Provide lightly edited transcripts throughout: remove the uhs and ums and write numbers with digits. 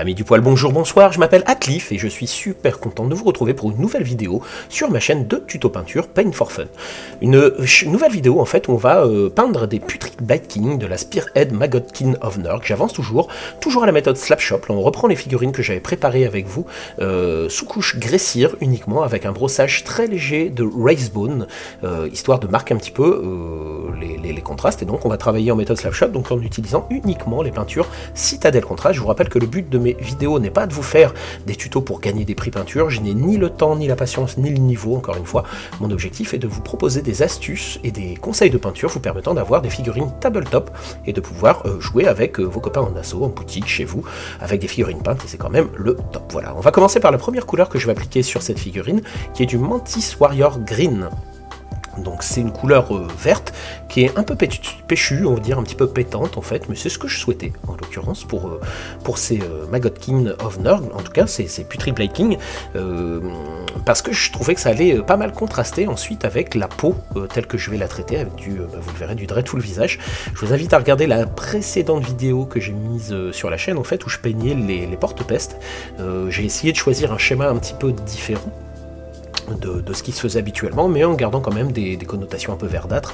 Amis du poil, bonjour, bonsoir, je m'appelle Atliff et je suis super content de vous retrouver pour une nouvelle vidéo sur ma chaîne de tuto peinture Paint for Fun. Une nouvelle vidéo en fait où on va peindre des Putrid Blight King de la Spearhead Magotkin of Nurg. J'avance toujours à la méthode Slapshot. Là, on reprend les figurines que j'avais préparées avec vous sous couche Gressir uniquement avec un brossage très léger de Razebone histoire de marquer un petit peu les contrastes, et donc on va travailler en méthode Slapshot, donc en utilisant uniquement les peintures Citadel Contrast. Je vous rappelle que le but de mes vidéos n'est pas de vous faire des tutos pour gagner des prix peinture, je n'ai ni le temps, ni la patience, ni le niveau, encore une fois. Mon objectif est de vous proposer des astuces et des conseils de peinture vous permettant d'avoir des figurines tabletop et de pouvoir jouer avec vos copains en asso, en boutique, chez vous, avec des figurines peintes, et c'est quand même le top. Voilà, on va commencer par la première couleur que je vais appliquer sur cette figurine, qui est du Mantis Warrior Green. Donc c'est une couleur verte qui est un peu péchue, on va dire un petit peu pétante en fait, mais c'est ce que je souhaitais en l'occurrence pour ces Magotkin of Nurg, en tout cas ces Putrid Blight King, parce que je trouvais que ça allait pas mal contraster ensuite avec la peau telle que je vais la traiter, avec du, vous le verrez, du Dreadful visage. Je vous invite à regarder la précédente vidéo que j'ai mise sur la chaîne en fait, où je peignais les porte-pestes. J'ai essayé de choisir un schéma un petit peu différent de ce qui se faisait habituellement, mais en gardant quand même des connotations un peu verdâtres,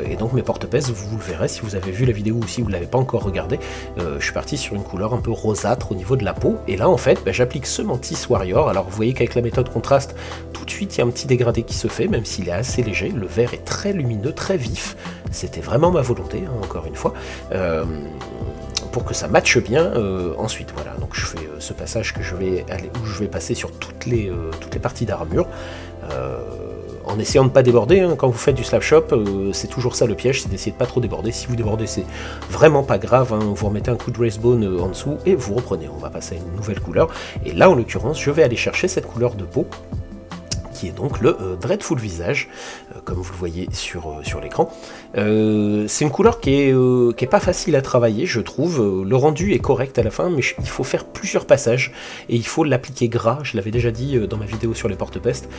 et donc mes porte-pestes, vous le verrez si vous avez vu la vidéo ou si vous ne l'avez pas encore regardé, je suis parti sur une couleur un peu rosâtre au niveau de la peau, et là en fait j'applique ce Mantis Warrior. Alors vous voyez qu'avec la méthode contraste, tout de suite il y a un petit dégradé qui se fait, même s'il est assez léger, le vert est très lumineux, très vif, c'était vraiment ma volonté, hein, encore une fois, pour que ça matche bien ensuite. Voilà, donc je fais ce passage que je vais passer sur toutes les parties d'armure, en essayant de ne pas déborder, hein. Quand vous faites du Slapshot, c'est toujours ça le piège, c'est d'essayer de pas trop déborder. Si vous débordez, c'est vraiment pas grave, hein. Vous remettez un coup de Razebone en dessous et vous reprenez. On va passer à une nouvelle couleur, et là en l'occurrence je vais aller chercher cette couleur de peau qui est donc le Dreadful visage, comme vous le voyez sur l'écran. C'est une couleur qui est pas facile à travailler, je trouve. Le rendu est correct à la fin, mais il faut faire plusieurs passages, et il faut l'appliquer gras, je l'avais déjà dit dans ma vidéo sur les porte-pestes,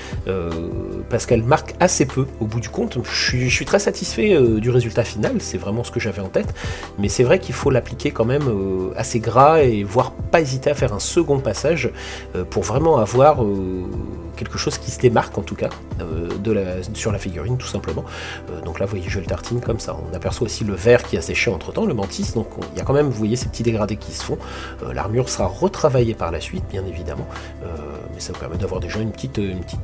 parce qu'elle marque assez peu au bout du compte. Je suis très satisfait du résultat final, c'est vraiment ce que j'avais en tête, mais c'est vrai qu'il faut l'appliquer quand même assez gras, et voire pas hésiter à faire un second passage, pour vraiment avoir quelque chose qui se démarque en tout cas sur la figurine tout simplement. Donc là vous voyez, je le tartine comme ça. On aperçoit aussi le vert qui a séché entre temps, le Mantis, donc il y a quand même, vous voyez, ces petits dégradés qui se font. L'armure sera retravaillée par la suite bien évidemment, mais ça vous permet d'avoir déjà une petite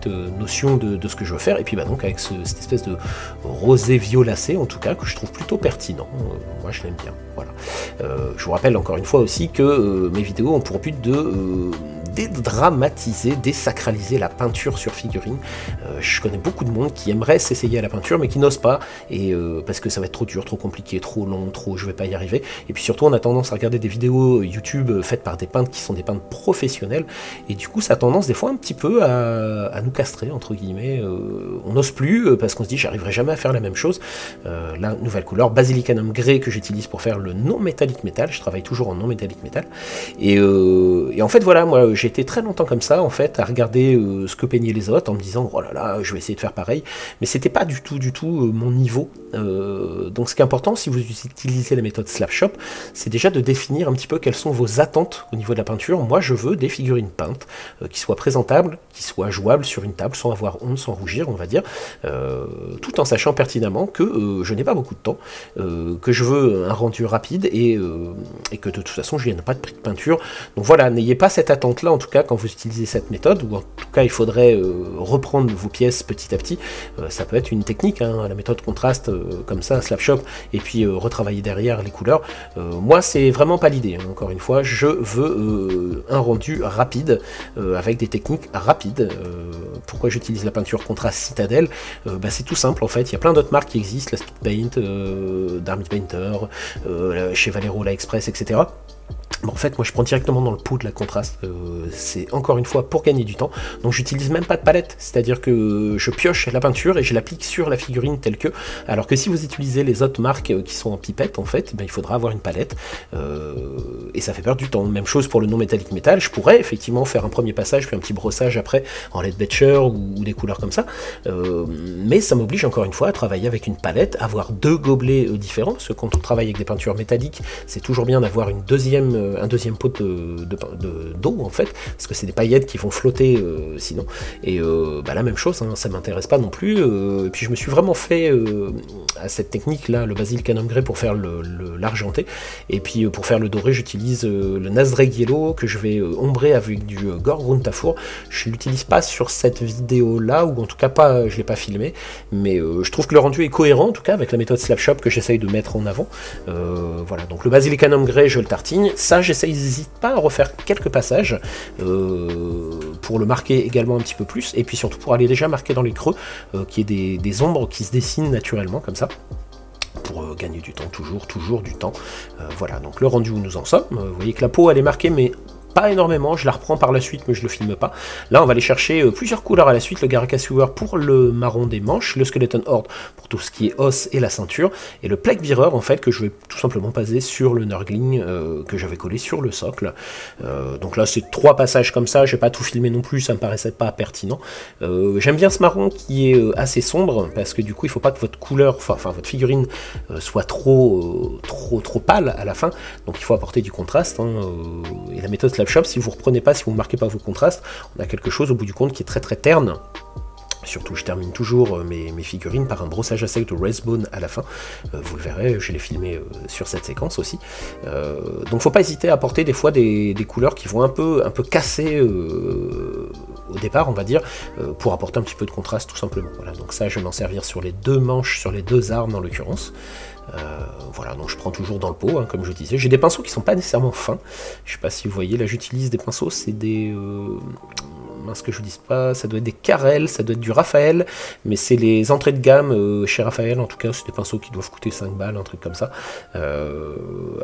notion de ce que je veux faire. Et puis donc avec cette espèce de rosé violacé en tout cas, que je trouve plutôt pertinent, moi je l'aime bien. Voilà. Je vous rappelle encore une fois aussi que mes vidéos ont pour but de dédramatiser, désacraliser la peinture sur figurine. Je connais beaucoup de monde qui aimerait s'essayer à la peinture mais qui n'ose pas, et parce que ça va être trop dur, trop compliqué, trop long, je vais pas y arriver. Et puis surtout on a tendance à regarder des vidéos YouTube faites par des peintres qui sont des peintres professionnels, et du coup ça a tendance des fois un petit peu à nous castrer entre guillemets. On n'ose plus parce qu'on se dit j'arriverai jamais à faire la même chose. La nouvelle couleur Basilicanum Grey que j'utilise pour faire le non métallique métal, je travaille toujours en non métallique métal, et en fait voilà, moi j'ai été très longtemps comme ça en fait, à regarder ce que peignaient les autres en me disant oh là là, je vais essayer de faire pareil, mais c'était pas du tout mon niveau. Donc ce qui est important si vous utilisez la méthode Slapshot, c'est déjà de définir un petit peu quelles sont vos attentes au niveau de la peinture. Moi je veux des figurines peintes qui soient présentables, qui soient jouables sur une table sans avoir honte, sans rougir on va dire, tout en sachant pertinemment que je n'ai pas beaucoup de temps, que je veux un rendu rapide, et que de toute façon je n'ai pas de prix de peinture. Donc voilà, n'ayez pas cette attente là en tout cas quand vous utilisez cette méthode, ou en tout cas il faudrait reprendre vos pièces petit à petit. Ça peut être une technique, hein, la méthode contraste comme ça, Slapshot, et puis retravailler derrière les couleurs. Moi c'est vraiment pas l'idée, hein. Encore une fois, je veux un rendu rapide, avec des techniques rapides. Pourquoi j'utilise la peinture contraste Citadel? C'est tout simple en fait, il y a plein d'autres marques qui existent, la Speed Paint, Darmy Painter, chez Valero la Express, etc. Bon, en fait moi je prends directement dans le pot de la contraste, c'est encore une fois pour gagner du temps, donc j'utilise même pas de palette, c'est à dire que je pioche la peinture et je l'applique sur la figurine telle que, alors que si vous utilisez les autres marques qui sont en pipette en fait, il faudra avoir une palette, et ça fait perdre du temps. Même chose pour le non métallique métal, je pourrais effectivement faire un premier passage puis un petit brossage après en Leadbeater ou des couleurs comme ça, mais ça m'oblige encore une fois à travailler avec une palette, avoir deux gobelets différents, parce que quand on travaille avec des peintures métalliques c'est toujours bien d'avoir une deuxième un deuxième pot d'eau en fait, parce que c'est des paillettes qui vont flotter sinon. Et la même chose, hein, ça m'intéresse pas non plus. Et puis je me suis vraiment fait à cette technique là, le basilic grey pour faire l'argenté. Et puis pour faire le doré, j'utilise le Nazreg Yellow que je vais ombrer avec du Gore Runtafour. Je l'utilise pas sur cette vidéo là, ou en tout cas pas, je l'ai pas filmé, mais je trouve que le rendu est cohérent en tout cas avec la méthode Slapshop que j'essaye de mettre en avant. Voilà, donc le basilic grey, je le tartine. Ça, j'hésite pas à refaire quelques passages pour le marquer également un petit peu plus, et puis surtout pour aller déjà marquer dans les creux, qu'il y ait des ombres qui se dessinent naturellement comme ça, pour gagner du temps, toujours du temps. Voilà, donc le rendu où nous en sommes. Vous voyez que la peau elle est marquée, mais pas énormément, je la reprends par la suite, mais je le filme pas. Là, on va aller chercher plusieurs couleurs à la suite, le Garaka Sewer pour le marron des manches, le Skeleton Horde pour tout ce qui est os et la ceinture, et le Plague Bearer, en fait, que je vais tout simplement baser sur le Nurgling que j'avais collé sur le socle. Donc là, c'est 3 passages comme ça, je vais pas tout filmer non plus, ça me paraissait pas pertinent. J'aime bien ce marron qui est assez sombre, parce que du coup, il faut pas que votre couleur, enfin votre figurine soit trop pâle à la fin, donc il faut apporter du contraste, hein, et la méthode Slapshop, si vous reprenez pas, si vous ne marquez pas vos contrastes, on a quelque chose au bout du compte qui est très terne. Surtout, je termine toujours mes figurines par un brossage à sec de Wraithbone à la fin. Vous le verrez, je l'ai filmé sur cette séquence aussi. Donc, faut pas hésiter à apporter des fois des couleurs qui vont un peu casser au départ, on va dire, pour apporter un petit peu de contraste, tout simplement. Voilà, donc ça, je vais m'en servir sur les 2 manches, sur les 2 armes en l'occurrence. Voilà, donc je prends toujours dans le pot, hein, comme je disais. J'ai des pinceaux qui sont pas nécessairement fins. Je sais pas si vous voyez, là j'utilise des pinceaux, c'est des... mince que je vous dise pas, ça doit être des Carrel, ça doit être du Raphaël, mais c'est les entrées de gamme chez Raphaël, en tout cas, c'est des pinceaux qui doivent coûter 5 balles, un truc comme ça.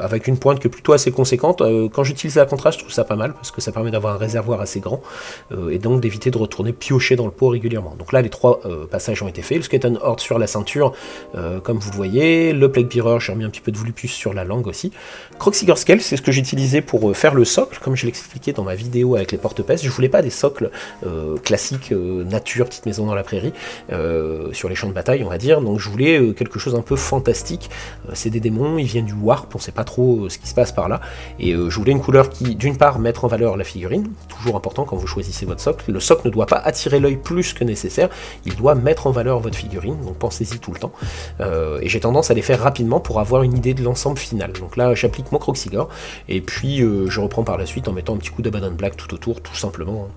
Avec une pointe qui est plutôt assez conséquente. Quand j'utilise la contraste, je trouve ça pas mal, parce que ça permet d'avoir un réservoir assez grand, et donc d'éviter de retourner piocher dans le pot régulièrement. Donc là, les 3 passages ont été faits. Le Skeleton Horde sur la ceinture, comme vous le voyez, le Plague Bearer, j'ai remis un petit peu de volupus sur la langue aussi. Croxigor Scale, c'est ce que j'utilisais pour faire le socle, comme je l'expliquais dans ma vidéo avec les porte-pèces. Je voulais pas des socles classiques, nature, petite maison dans la prairie, sur les champs de bataille, on va dire. Donc je voulais quelque chose un peu fantastique. C'est des démons, ils viennent du Warp, on sait pas trop ce qui se passe par là. Et je voulais une couleur qui, d'une part, mettre en valeur la figurine, toujours important quand vous choisissez votre socle. Le socle ne doit pas attirer l'œil plus que nécessaire, il doit mettre en valeur votre figurine, donc pensez-y tout le temps. Et j'ai tendance à les faire rapidement pour avoir une idée de l'ensemble final. Donc là, j'applique mon Croxigor, et puis je reprends par la suite en mettant un petit coup d'Abaddon Black tout autour, tout simplement.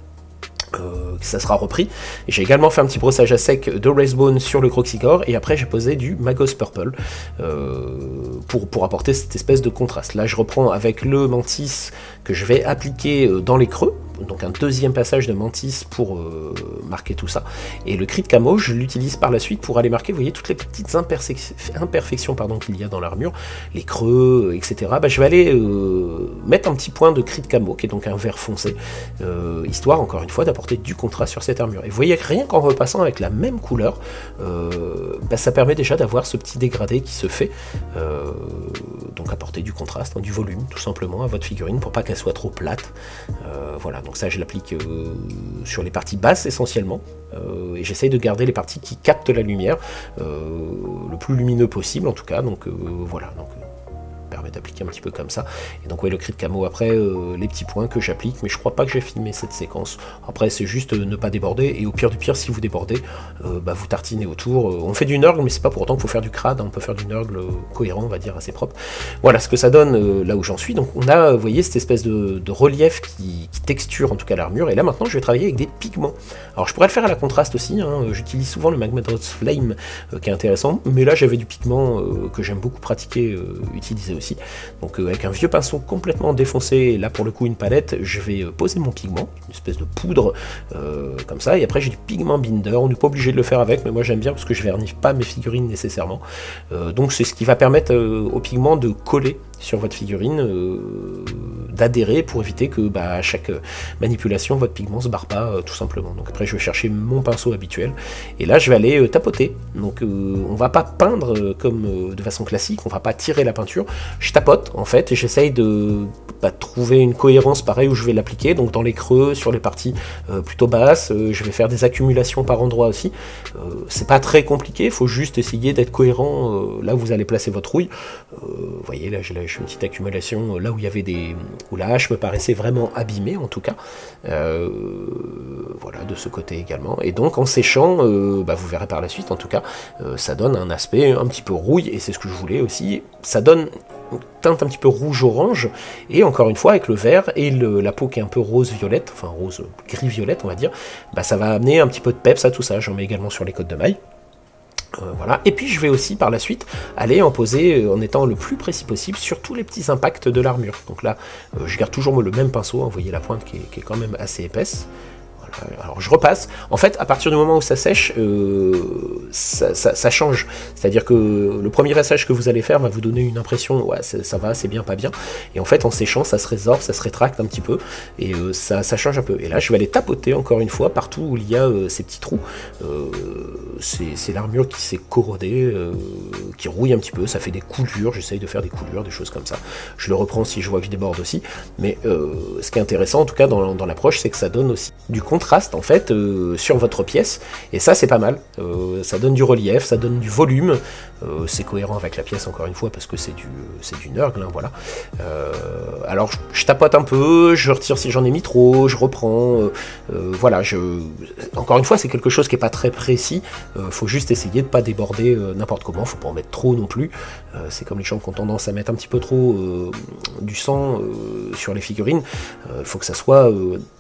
Ça sera repris. J'ai également fait un petit brossage à sec de Wraithbone sur le Croxigor, et après j'ai posé du Magos Purple pour apporter cette espèce de contraste. Là je reprends avec le Mantis que je vais appliquer dans les creux, donc un deuxième passage de Mantis pour marquer tout ça, et le cri de camo je l'utilise par la suite pour aller marquer, vous voyez, toutes les petites imperfections qu'il y a dans l'armure, les creux, etc. Je vais aller mettre un petit point de cri de camo qui est donc un vert foncé, histoire encore une fois d'apporter du contraste sur cette armure. Et vous voyez que rien qu'en repassant avec la même couleur, ça permet déjà d'avoir ce petit dégradé qui se fait, donc apporter du contraste, du volume tout simplement à votre figurine pour pas qu'elle soit trop plate. Voilà, donc ça je l'applique sur les parties basses essentiellement, et j'essaye de garder les parties qui captent la lumière le plus lumineux possible en tout cas. Donc voilà, donc permet d'appliquer un petit peu comme ça. Et donc ouais, le cri de camo après, les petits points que j'applique, mais je crois pas que j'ai filmé cette séquence. Après c'est juste ne pas déborder, et au pire du pire, si vous débordez, vous tartinez autour. On fait du nurgle, mais c'est pas pour autant qu'il faut faire du crade, hein. On peut faire du nurgle cohérent, on va dire, assez propre. Voilà ce que ça donne là où j'en suis. Donc on a, vous voyez, cette espèce de relief qui texture en tout cas l'armure, et là maintenant je vais travailler avec des pigments. Alors je pourrais le faire à la contraste aussi, hein. J'utilise souvent le Magmadros Flame qui est intéressant, mais là j'avais du pigment que j'aime beaucoup pratiquer, utiliser aussi. Donc avec un vieux pinceau complètement défoncé, et là pour le coup une palette, je vais poser mon pigment, une espèce de poudre comme ça, et après j'ai du pigment binder. On n'est pas obligé de le faire avec, mais moi j'aime bien parce que je verniffe pas mes figurines nécessairement. Donc c'est ce qui va permettre au pigment de coller sur votre figurine, d'adhérer pour éviter que à chaque manipulation votre pigment se barre pas tout simplement. Donc après je vais chercher mon pinceau habituel, et là je vais aller tapoter. Donc on va pas peindre comme de façon classique, on va pas tirer la peinture, je tapote en fait, et j'essaye de trouver une cohérence pareil où je vais l'appliquer. Donc dans les creux, sur les parties plutôt basses, je vais faire des accumulations par endroit aussi. C'est pas très compliqué, il faut juste essayer d'être cohérent là où vous allez placer votre rouille. Vous voyez là j'ai une petite accumulation là où il y avait des où la hache me paraissait vraiment abîmée en tout cas. Voilà, de ce côté également. Et donc en séchant, vous verrez par la suite en tout cas, ça donne un aspect un petit peu rouille, et c'est ce que je voulais aussi. Ça donne une teinte un petit peu rouge-orange, et encore une fois avec le vert et la peau qui est un peu rose-violette, enfin rose gris-violette on va dire, ça va amener un petit peu de peps à tout ça. J'en mets également sur les côtes de mailles. Voilà. Et puis je vais aussi par la suite aller en poser en étant le plus précis possible sur tous les petits impacts de l'armure. Donc là, je garde toujours le même pinceau, hein, vous voyez la pointe qui est quand même assez épaisse. Alors je repasse, en fait à partir du moment où ça sèche, ça change, c'est-à-dire que le premier passage que vous allez faire va vous donner une impression, ouais ça va, c'est bien, pas bien, et en fait en séchant ça se résorbe, ça se rétracte un petit peu, et ça change un peu, et là je vais aller tapoter encore une fois partout où il y a ces petits trous, c'est l'armure qui s'est corrodée, qui rouille un petit peu, ça fait des coulures, j'essaye de faire des coulures, des choses comme ça, je le reprends si je vois que je déborde aussi, mais ce qui est intéressant en tout cas dans l'approche, c'est que ça donne aussi du contraste en fait sur votre pièce, et ça c'est pas mal, ça donne du relief, ça donne du volume, c'est cohérent avec la pièce encore une fois parce que c'est du Nurgle, hein, voilà. Alors je tapote un peu, je retire si j'en ai mis trop, je reprends, voilà, encore une fois c'est quelque chose qui est pas très précis, faut juste essayer de pas déborder n'importe comment, faut pas en mettre trop non plus, c'est comme les gens qui ont tendance à mettre un petit peu trop du sang sur les figurines, faut que ça soit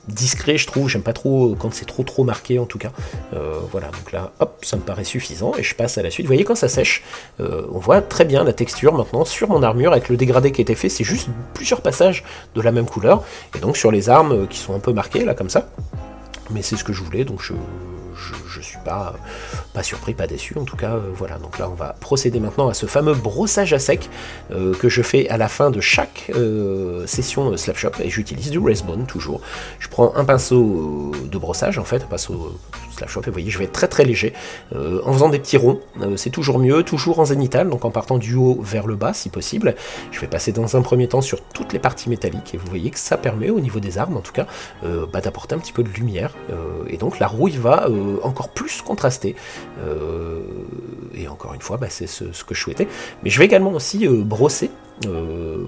discret, je trouve, j'aime pas trop quand c'est trop marqué en tout cas. Voilà, donc là hop, ça me paraît suffisant et je passe à la suite. Vous voyez quand ça sèche, on voit très bien la texture maintenant sur mon armure avec le dégradé qui a été fait, c'est juste plusieurs passages de la même couleur, et donc sur les armes qui sont un peu marquées là comme ça, mais c'est ce que je voulais, donc je suis pas surpris, pas déçu en tout cas, voilà. Donc là on va procéder maintenant à ce fameux brossage à sec que je fais à la fin de chaque session Slapshot, et j'utilise du Wraithbone toujours. Je prends un pinceau de brossage en fait, un pinceau Slapshot, et vous voyez je vais être très léger en faisant des petits ronds, c'est toujours mieux, toujours en zénithal, donc en partant du haut vers le bas si possible. Je vais passer dans un premier temps sur toutes les parties métalliques, et vous voyez que ça permet au niveau des armes en tout cas d'apporter un petit peu de lumière, et donc la rouille va encore plus contrasté, et encore une fois c'est ce que je souhaitais, mais je vais également aussi brosser,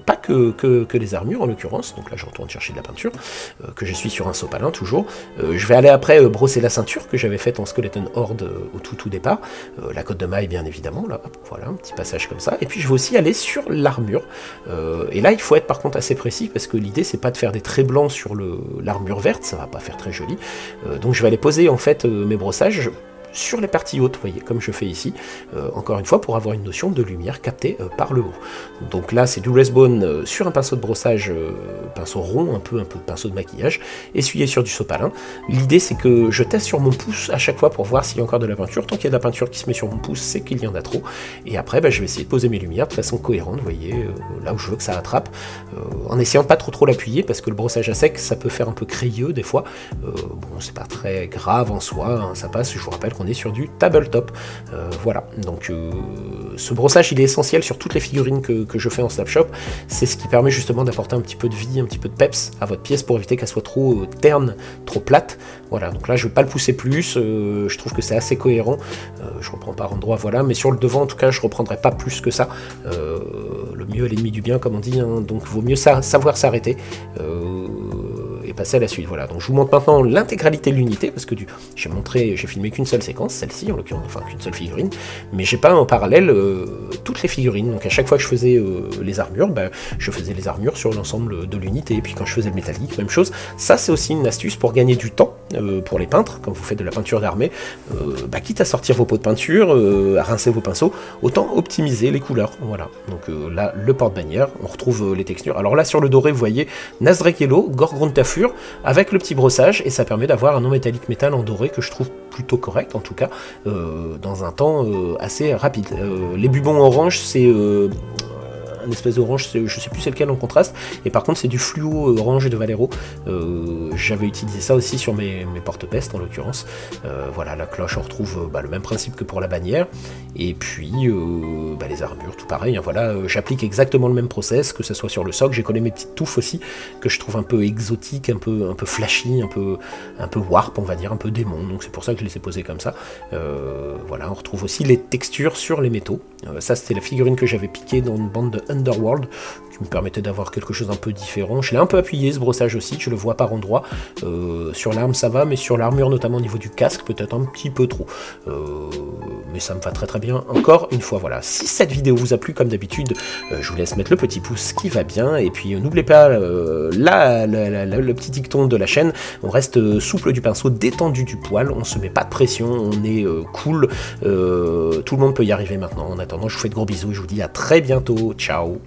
pas que les armures en l'occurrence, donc là je retourne chercher de la peinture, que je suis sur un sopalin toujours, je vais aller après brosser la ceinture que j'avais faite en Skeleton Horde au tout départ, la côte de maille bien évidemment, là, hop, voilà, un petit passage comme ça, et puis je vais aussi aller sur l'armure, et là il faut être par contre assez précis, parce que l'idée c'est pas de faire des traits blancs sur l'armure verte, ça va pas faire très joli, donc je vais aller poser en fait mes brossages sur les parties hautes, vous voyez, comme je fais ici, encore une fois pour avoir une notion de lumière captée par le haut. Donc là c'est du Wraithbone sur un pinceau de brossage, pinceau rond, un peu pinceau de maquillage, essuyé sur du sopalin. L'idée c'est que je teste sur mon pouce à chaque fois pour voir s'il y a encore de la peinture. Tant qu'il y a de la peinture qui se met sur mon pouce, c'est qu'il y en a trop, et après je vais essayer de poser mes lumières de façon cohérente, vous voyez, là où je veux que ça attrape, en essayant de pas trop l'appuyer, parce que le brossage à sec ça peut faire un peu crayeux des fois, bon c'est pas très grave en soi, hein, ça passe. Je vous rappelle qu'on est sur du tabletop, voilà, donc ce brossage il est essentiel sur toutes les figurines que je fais en Slapshot, c'est ce qui permet justement d'apporter un petit peu de vie, un petit peu de peps à votre pièce pour éviter qu'elle soit trop terne, trop plate, voilà. Donc là je vais pas le pousser plus, je trouve que c'est assez cohérent, je reprends par endroit, voilà, mais sur le devant en tout cas je reprendrai pas plus que ça, le mieux est l'ennemi du bien comme on dit, hein, donc vaut mieux savoir s'arrêter, et passer à la suite, voilà. Donc je vous montre maintenant l'intégralité de l'unité, parce que j'ai filmé qu'une seule séquence, celle-ci en l'occurrence, enfin qu'une seule figurine, mais j'ai pas en parallèle toutes les figurines, donc à chaque fois que je faisais les armures, je faisais les armures sur l'ensemble de l'unité, et puis quand je faisais le métallique, même chose. Ça c'est aussi une astuce pour gagner du temps pour les peintres, quand vous faites de la peinture d'armée, quitte à sortir vos pots de peinture, à rincer vos pinceaux, autant optimiser les couleurs, voilà. Donc là, le porte-bannière, on retrouve les textures, alors là sur le doré, vous voyez, Nazrek Yellow, Gorgon Tafur, avec le petit brossage, et ça permet d'avoir un non métallique métal en doré que je trouve plutôt correct en tout cas, dans un temps assez rapide. Les bubons orange c'est un espèce d'orange, je sais plus c'est lequel en contraste, et par contre c'est du fluo orange de Valero, j'avais utilisé ça aussi sur mes porte-pestes en l'occurrence, voilà, la cloche on retrouve le même principe que pour la bannière, et puis les armures tout pareil, hein, voilà, j'applique exactement le même process, que ce soit sur le socle, j'ai collé mes petites touffes aussi, que je trouve un peu exotiques, un peu flashy, un peu warp on va dire, un peu démon, donc c'est pour ça que je les ai posés comme ça, voilà, on retrouve aussi les textures sur les métaux, ça c'était la figurine que j'avais piquée dans une bande de Underworld, qui me permettait d'avoir quelque chose un peu différent. Je l'ai un peu appuyé ce brossage aussi, je le vois par endroits. Sur l'arme ça va, mais sur l'armure notamment au niveau du casque peut-être un petit peu trop. Mais ça me va très très bien. Encore une fois, voilà. Si cette vidéo vous a plu comme d'habitude, je vous laisse mettre le petit pouce qui va bien. Et puis n'oubliez pas le petit dicton de la chaîne. On reste souple du pinceau, détendu du poil. On se met pas de pression, on est cool. Tout le monde peut y arriver maintenant. En attendant, je vous fais de gros bisous et je vous dis à très bientôt. Ciao.